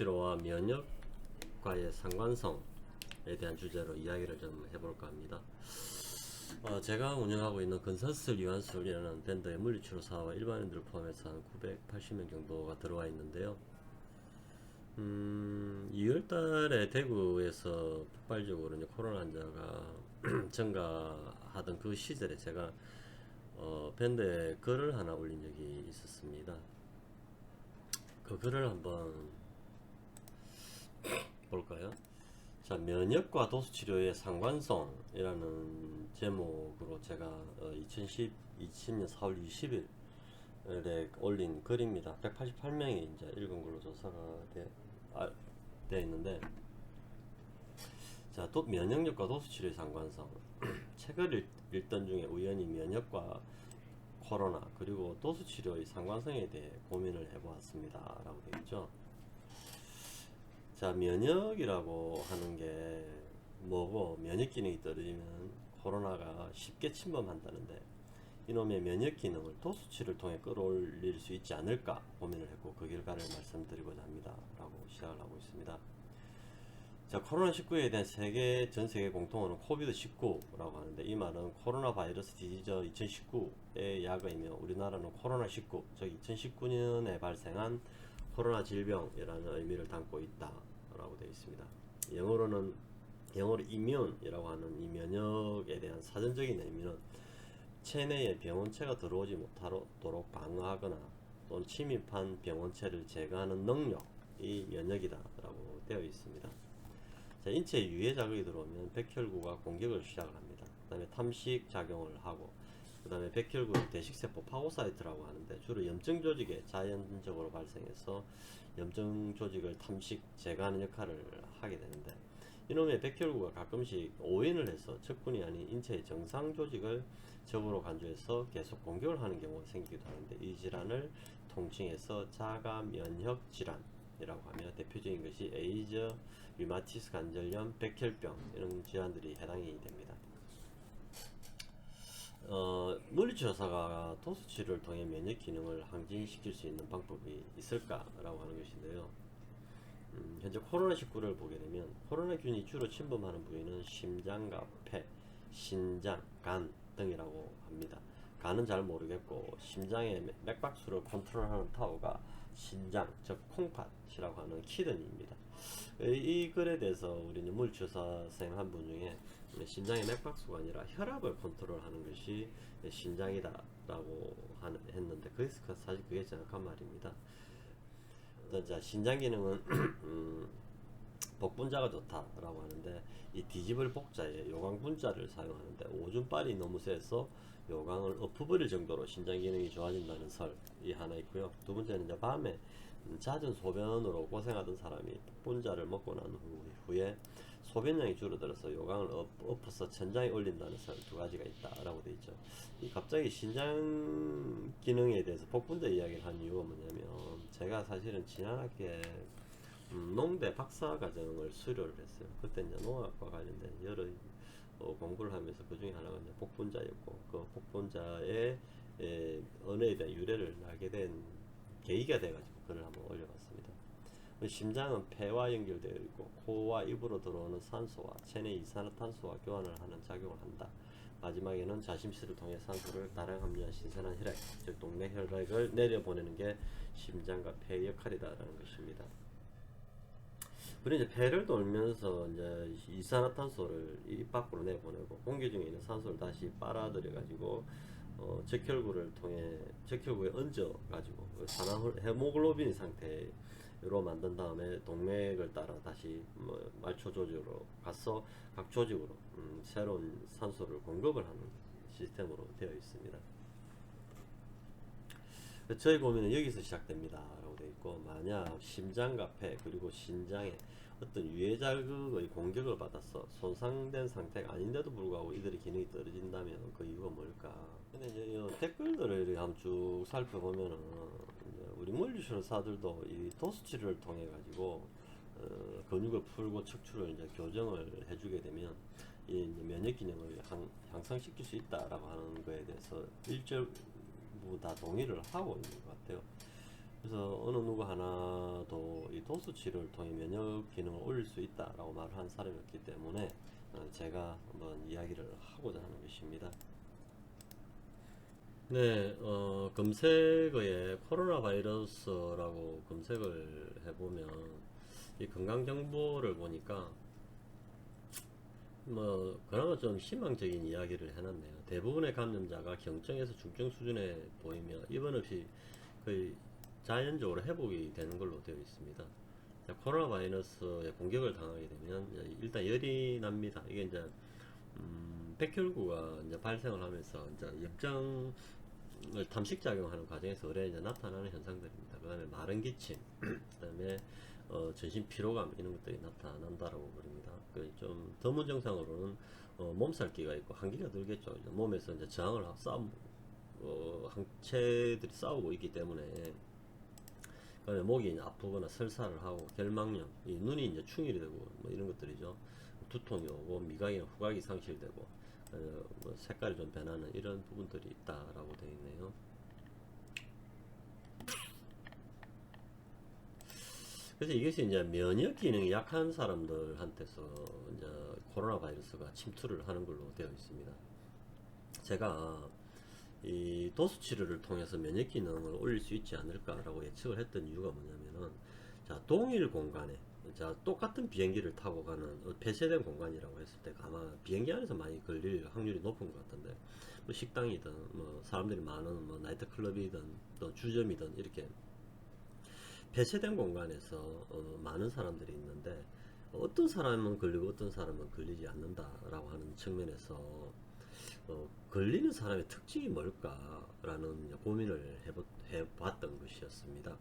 도수치료와 면역과의 상관성에 대한 주제로 이야기를 좀 해볼까 합니다. 제가 운영하고 있는 건설술 이완술이라는 밴드의 물리치료 사와 일반인들을 포함해서 한 980명 정도가 들어와 있는데요. 2월달에 대구에서 폭발적으로 이제 코로나 환자가 증가하던 그 시절에 제가 밴드에 글을 하나 올린 적이 있었습니다. 그 글을 한번 볼까요? 자, 면역과 도수치료의 상관성이라는 제목으로 제가 2020년 4월 20일에 올린 글입니다. 188명이 이제 읽은 걸로 조사가 되어 있는데, 자, 또 면역력과 도수치료의 상관성. 책을 읽던 중에 우연히 면역과 코로나 그리고 도수치료의 상관성에 대해 고민을 해보았습니다 라고 되어 있죠. 자, 면역이라고 하는 게 뭐고, 면역 기능이 떨어지면 코로나가 쉽게 침범한다는데, 이놈의 면역 기능을 도수치를 통해 끌어올릴 수 있지 않을까 고민을 했고, 그 결과를 말씀드리고자 합니다 라고 시작을 하고 있습니다. 자, 코로나19에 대한 전 세계 공통어는 코비드19라고 하는데, 이 말은 코로나 바이러스 디지저 2019의 약어이며, 우리나라는 코로나19, 즉 2019년에 발생한 코로나 질병이라는 의미를 담고 있다 라고 되어 있습니다. 영어로 이뮨이라고 하는 이 면역에 대한 사전적인 의미는 체내에 병원체가 들어오지 못하도록 방어하거나 또는 침입한 병원체를 제거하는 능력이 면역이다 라고 되어 있습니다. 자, 인체에 유해 자극이 들어오면 백혈구가 공격을 시작을 합니다. 그 다음에 탐식 작용을 하고, 그 다음에 백혈구의 대식세포 파고사이트라고 하는데, 주로 염증 조직에 자연적으로 발생해서 염증 조직을 탐식 제거하는 역할을 하게 되는데, 이놈의 백혈구가 가끔씩 오인을 해서 적군이 아닌 인체의 정상 조직을 적으로 간주해서 계속 공격을 하는 경우가 생기기도 하는데, 이 질환을 통칭해서 자가 면역 질환이라고 하며, 대표적인 것이 에이즈, 류마티스 관절염, 백혈병 이런 질환들이 해당이 됩니다. 물리치료사가 도수치료를 통해 면역 기능을 항진시킬 수 있는 방법이 있을까라고 하는 것인데요. 현재 코로나19를 보게 되면 코로나균이 주로 침범하는 부위는 심장과 폐, 신장, 간 등이라고 합니다. 간은 잘 모르겠고, 심장의 맥박수를 컨트롤하는 타워가 신장, 즉 콩팥이라고 하는 키드니입니다. 이 글에 대해서 우리는 물리치료사 선생님 한 분 중에 심장의 맥박수가 아니라 혈압을 컨트롤하는 것이 신장이다 라고 했는데, 사실 그게 정확한 말입니다. 자, 신장 기능은 복분자가 좋다라고 하는데, 이 뒤집을 복자에 요강분자를 사용하는데, 오줌빨이 너무 세서 요강을 엎어버릴 정도로 신장 기능이 좋아진다는 설이 하나 있고요. 두 번째는 이제 밤에 잦은 소변으로 고생하던 사람이 복분자를 먹고 난 후에 소변량이 줄어들어서 요강을 엎어서 천장에 올린다는 설 두 가지가 있다라고 되어 있죠. 이 갑자기 신장 기능에 대해서 복분자 이야기를 한 이유가 뭐냐면, 제가 사실은 지난 학기에 농대 박사과정을 수료를 했어요. 그때 이제 농학과 관련된 여러 공부를 하면서 그 중에 하나가 이제 복분자였고, 그 복분자의 언어에 대한 유래를 알게 된 계기가 돼가지고 글을 한번 올려봤습니다. 심장은 폐와 연결되어 있고, 코와 입으로 들어오는 산소와 체내 이산화탄소와 교환을 하는 작용을 한다. 마지막에는 자심실을 통해 산소를 다량 함유한 신선한 혈액, 즉 동맥 혈액을 내려보내는 게 심장과 폐의 역할이다라는 것입니다. 그리고 이제 폐를 돌면서 이제 이산화탄소를 입 밖으로 내보내고, 공기 중에 있는 산소를 다시 빨아들여 가지고 적혈구를 통해 적혈구에 얹어 가지고 산화 헤모글로빈 상태로 만든 다음에 동맥을 따라 다시 말초 조직으로 가서 각 조직으로 새로운 산소를 공급을 하는 시스템으로 되어 있습니다. 저희 고민은 여기서 시작됩니다 라고 되어 있고, 만약 심장과 폐 그리고 신장에 어떤 유해 자극의 공격을 받아서 손상된 상태가 아닌데도 불구하고 이들의 기능이 떨어진다면 그 이유가 뭘까? 근데 이제 이 댓글들을 이렇게 한번 쭉 살펴보면은, 우리 물리치료사들도 이 도수치료를 통해 가지고 근육을 풀고 척추를 이제 교정을 해주게 되면 이 면역 기능을 향상시킬 수 있다라고 하는 거에 대해서 일부 다 동의를 하고 있는 것 같아요. 그래서 어느 누구 하나도 이 도수 치료를 통해 면역 기능을 올릴 수 있다라고 말을 한 사람이었기 때문에 제가 한번 이야기를 하고자 하는 것입니다. 네, 검색어에 코로나 바이러스라고 검색을 해보면 이 건강 정보를 보니까 뭐 그나마 좀 희망적인 이야기를 해놨네요. 대부분의 감염자가 경증에서 중증 수준에 보이며 입원 없이 거의 자연적으로 회복이 되는 걸로 되어 있습니다. 자, 코로나 바이러스에 공격을 당하게 되면 일단 열이 납니다. 이게 이제 백혈구가 이제 발생을 하면서 이제 염증을 탐식작용하는 과정에서 의뢰 이제 나타나는 현상들입니다. 그 다음에 마른 기침, 그 다음에 전신 피로감 이런 것들이 나타난다라고 그럽니다. 좀 드문 증상으로는 몸살기가 있고 한기가 들겠죠. 이제 몸에서 이제 저항을 항체들이 싸우고 있기 때문에 그다음에 목이 이제 아프거나 설사를 하고 결막염, 이 눈이 이제 충혈이 되고 뭐 이런 것들이죠. 두통이 오고 미각이나 후각이 상실되고 뭐 색깔이 좀 변하는 이런 부분들이 있다라고 되어 있네요. 그래서 이것이 이제 면역 기능이 약한 사람들한테서 이제 코로나 바이러스가 침투를 하는 걸로 되어 있습니다. 제가 이 도수 치료를 통해서 면역 기능을 올릴 수 있지 않을까라고 예측을 했던 이유가 뭐냐면은, 자, 동일 공간에, 자, 똑같은 비행기를 타고 가는 폐쇄된 공간이라고 했을 때 아마 비행기 안에서 많이 걸릴 확률이 높은 것 같은데, 뭐 식당이든 뭐 사람들이 많은 뭐 나이트클럽이든 또 주점이든 이렇게 폐쇄된 공간에서 많은 사람들이 있는데 어떤 사람은 걸리고 어떤 사람은 걸리지 않는다라고 하는 측면에서 걸리는 사람의 특징이 뭘까라는 고민을 해봤던 것이었습니다.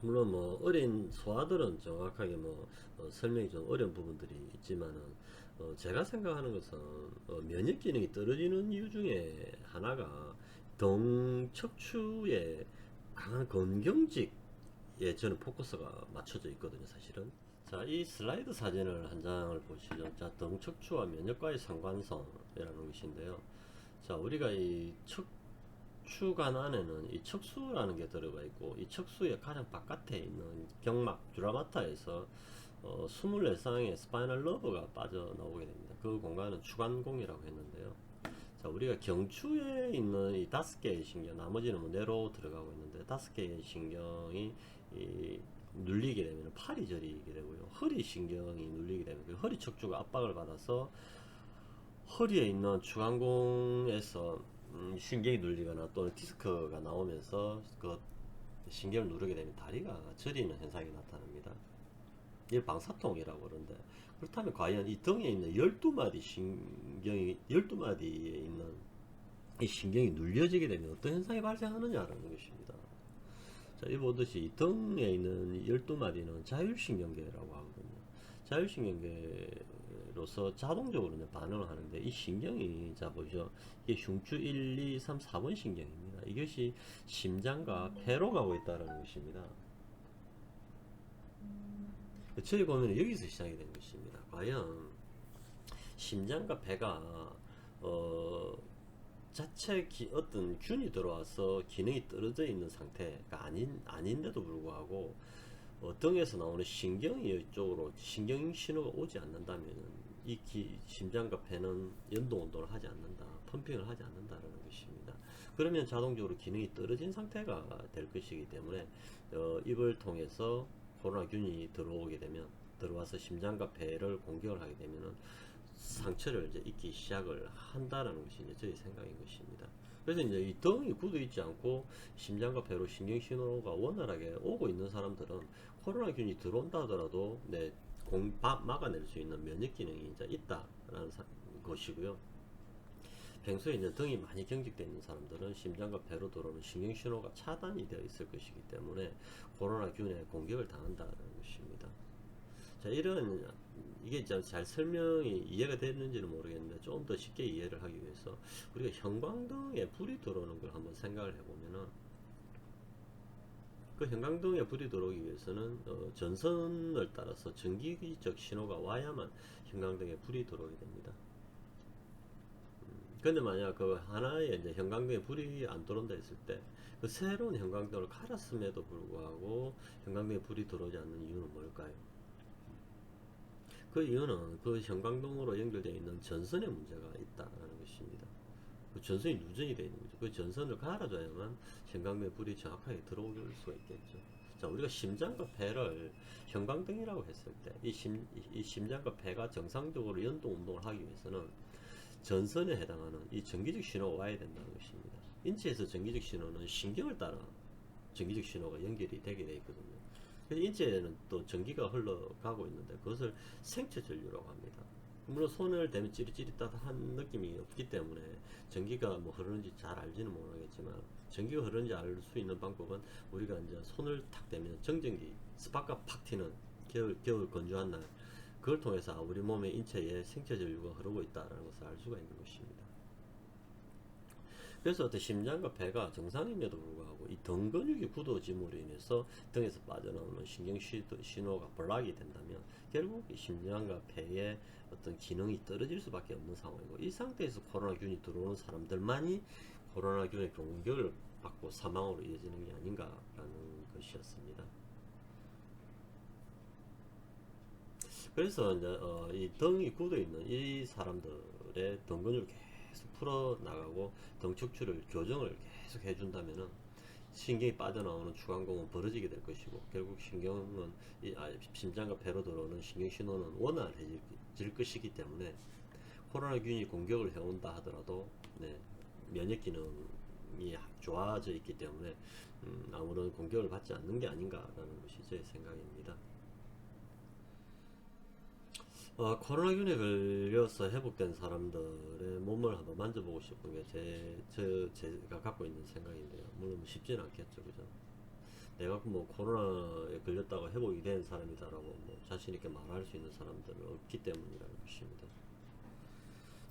물론 뭐 어린 소아들은 정확하게 뭐 설명이 좀 어려운 부분들이 있지만은 제가 생각하는 것은 면역 기능이 떨어지는 이유 중에 하나가 등 척추의 강한 건경직에 저는 포커스가 맞춰져 있거든요, 사실은. 자, 이 슬라이드 사진을 한 장을 보시죠. 자, 등 척추와 면역과의 상관성이라는 것인데요. 자, 우리가 이 척추관 안에는 이 척수라는 게 들어가 있고, 이 척수의 가장 바깥에 있는 경막 듀라마타에서 24쌍의 스파이널 러버가 빠져나오게 됩니다. 그 공간은 추간공이라고 했는데요. 자, 우리가 경추에 있는 이 5개의 신경, 나머지는 뭐 뇌로 들어가고 있는데 5개의 신경이 눌리게 되면 팔이 저리게 되고요. 허리 신경이 눌리게 되면 그 허리 척추가 압박을 받아서 허리에 있는 추간공에서 신경이 눌리거나 또는 디스크가 나오면서 그 신경을 누르게 되면 다리가 저리는 현상이 나타납니다. 이걸 방사통이라고 그러는데, 그렇다면 과연 이 등에 있는 12마디 신경이 12마디에 있는 이 신경이 눌려지게 되면 어떤 현상이 발생하느냐라는 것입니다. 자, 이 보듯이 이 등에 있는 12마디는 자율신경계라고 하거든요. 자율신경계로서 자동적으로 반응을 하는데, 이 신경이, 자, 보시죠. 이게 흉추 1, 2, 3, 4번 신경입니다. 이것이 심장과 폐로 가고 있다는 것입니다. 저희 고민은 여기서 시작이 된 것입니다. 과연 심장과 배가 자체 어떤 균이 들어와서 기능이 떨어져 있는 상태가 아닌데도 불구하고 등에서 나오는 신경이 이쪽으로 신경 신호가 오지 않는다면 이 심장과 배는 연동 운동을 하지 않는다, 펌핑을 하지 않는다라는 것입니다. 그러면 자동적으로 기능이 떨어진 상태가 될 것이기 때문에 입을 통해서 코로나균이 들어와서 심장과 배를 공격을 하게 되면은 상처를 이제 입기 시작을 한다라는 것이 이제 저희 생각인 것입니다. 그래서 이제 이 등이 굳어 있지 않고 심장과 배로 신경 신호가 원활하게 오고 있는 사람들은 코로나균이 들어온다 하더라도 막아낼 수 있는 면역 기능이 이제 있다라는 것이고요. 평소에 이제 등이 많이 경직되어 있는 사람들은 심장과 배로 들어오는 신경 신호가 차단이 되어 있을 것이기 때문에 코로나균에 공격을 당한다는 것입니다. 자, 이게 잘 설명이 이해가 되는지는 모르겠는데 좀 더 쉽게 이해를 하기 위해서 우리가 형광등에 불이 들어오는 걸 한번 생각을 해보면은, 그 형광등에 불이 들어오기 위해서는 전선을 따라서 전기적 신호가 와야만 형광등에 불이 들어오게 됩니다. 근데 만약 그 하나의 이제 형광등에 불이 안 들어온다 했을 때 그 새로운 형광등을 갈았음에도 불구하고 형광등에 불이 들어오지 않는 이유는 뭘까요? 그 이유는 그 형광등으로 연결되어 있는 전선에 문제가 있다는 것입니다. 그 전선이 누전이 되어 있는 거죠. 그 전선을 갈아줘야만 형광등에 불이 정확하게 들어올 수가 있겠죠. 자, 우리가 심장과 폐를 형광등이라고 했을 때 이 심장과 폐가 정상적으로 연동 운동을 하기 위해서는 전선에 해당하는 이 전기적 신호가 와야 된다는 것입니다. 인체에서 전기적 신호는 신경을 따라 전기적 신호가 연결이 되게 되어 있거든요. 그래서 인체에는 또 전기가 흘러가고 있는데 그것을 생체 전류라고 합니다. 물론 손을 대면 찌릿찌릿한 느낌이 없기 때문에 전기가 뭐 흐르는지 잘 알지는 못하겠지만 전기가 흐르는지 알 수 있는 방법은 우리가 이제 손을 탁 대면 정전기 스파크가 팍 튀는 겨울 건조한 날 그걸 통해서 우리 몸의 인체에 생체 전류가 흐르고 있다는 것을 알 수가 있는 것입니다. 그래서 어떤 심장과 폐가 정상임에도 불구하고 이 등 근육이 굳어짐으로 인해서 등에서 빠져나오는 신경 신호가 블락이 된다면 결국 이 심장과 폐의 어떤 기능이 떨어질 수밖에 없는 상황이고 이 상태에서 코로나균이 들어오는 사람들만이 코로나균의 공격을 받고 사망으로 이어지는 게 아닌가라는 것이었습니다. 그래서 이제 이 등이 굳어 있는 이 사람들의 등 근육을 계속 풀어 나가고 등 척추를 교정을 계속 해준다면은 신경이 빠져나오는 주간공은 벌어지게 될 것이고 결국 신경은 심장과 폐로 들어오는 신경 신호는 원활해질 것이기 때문에 코로나균이 공격을 해온다 하더라도 네, 면역 기능이 좋아져 있기 때문에 아무런 공격을 받지 않는 게 아닌가라는 것이 제 생각입니다. 코로나균에 걸려서 회복된 사람들의 몸을 한번 만져보고 싶은 게 제가 갖고 있는 생각인데요. 물론 쉽지는 않겠죠, 그죠? 내가 뭐 코로나에 걸렸다가 회복이 된 사람이다라고 뭐 자신있게 말할 수 있는 사람들은 없기 때문이라는 것입니다.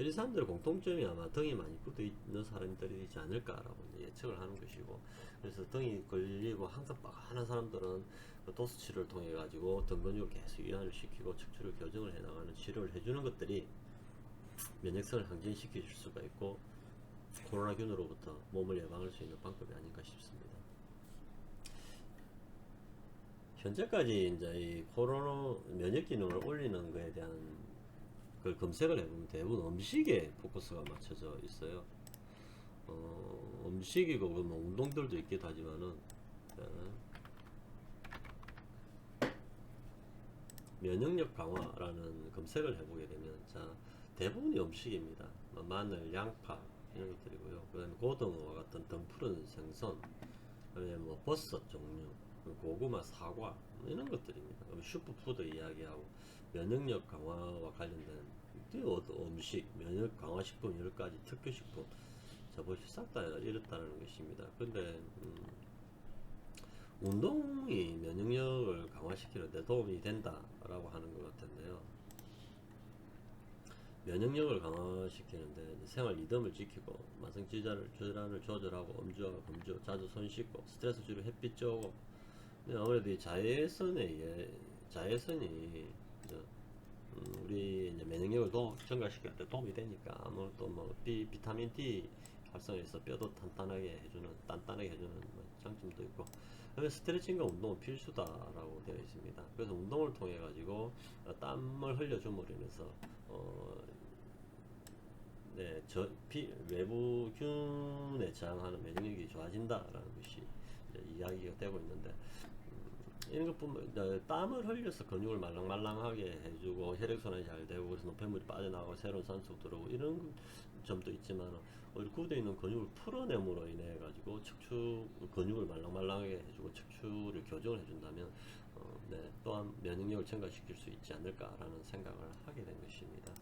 이 사람들의 공통점이 아마 등이 많이 굳어 있는 사람들이지 않을까라고 예측을 하는 것이고, 그래서 등이 걸리고 항상 빡한 사람들은 그 도수 치료를 통해 가지고 등 근육을 계속 이완을 시키고 척추를 교정을 해나가는 치료를 해주는 것들이 면역성을 항진시켜 줄 수가 있고 코로나균으로부터 몸을 예방할 수 있는 방법이 아닌가 싶습니다. 현재까지 이제 이 코로나 면역 기능을 올리는 것에 대한 그 검색을 해보면 대부분 음식에 포커스가 맞춰져 있어요. 음식이고 뭐 운동들도 있기도 하지만은 면역력 강화라는 검색을 해보게 되면 자 대부분이 음식입니다. 뭐 마늘, 양파 이런 것들이고요. 그다음에 고등어와 같은 등푸른 생선, 그다음에 뭐 버섯 종류, 고구마, 사과 이런 것들입니다. 슈퍼푸드 이야기하고 면역력 강화와 관련된 음식, 면역 강화 식품 10가지 특효 식품 자 보시 싹 다 이렇다는 것입니다. 근데 운동이 면역력을 강화시키는 데 도움이 된다라고 하는 것 같은데요. 면역력을 강화시키는데 생활 리듬을 지키고 만성 질환을 조절하고 음주와 금주, 자주 손 씻고 스트레스 줄이고 햇빛 쬐고 아무래도 이 자외선이 우리 이제 면역력을 증가시킬 때 도움이 되니까 아무래도 뭐 비타민 D 활성해서 뼈도 단단하게 해주는 뭐 장점도 있고 그다음에 스트레칭과 운동은 필수다라고 되어 있습니다. 그래서 운동을 통해 가지고 땀을 흘려줌으로 인해서 외부균에 저항하는 면역력이 좋아진다라는 것이 이야기가 되고 있는데 이런 것뿐만 땀을 흘려서 근육을 말랑말랑하게 해주고 혈액순환이 잘 되고 그래서 노폐물이 빠져나가고 새로운 산소 들어오고 이런 점도 있지만 우리 굳어 있는 근육을 풀어냄으로 인해 가지고 척추 근육을 말랑말랑하게 해주고 척추를 교정을 해준다면 또한 면역력을 증가시킬 수 있지 않을까라는 생각을 하게 된 것입니다.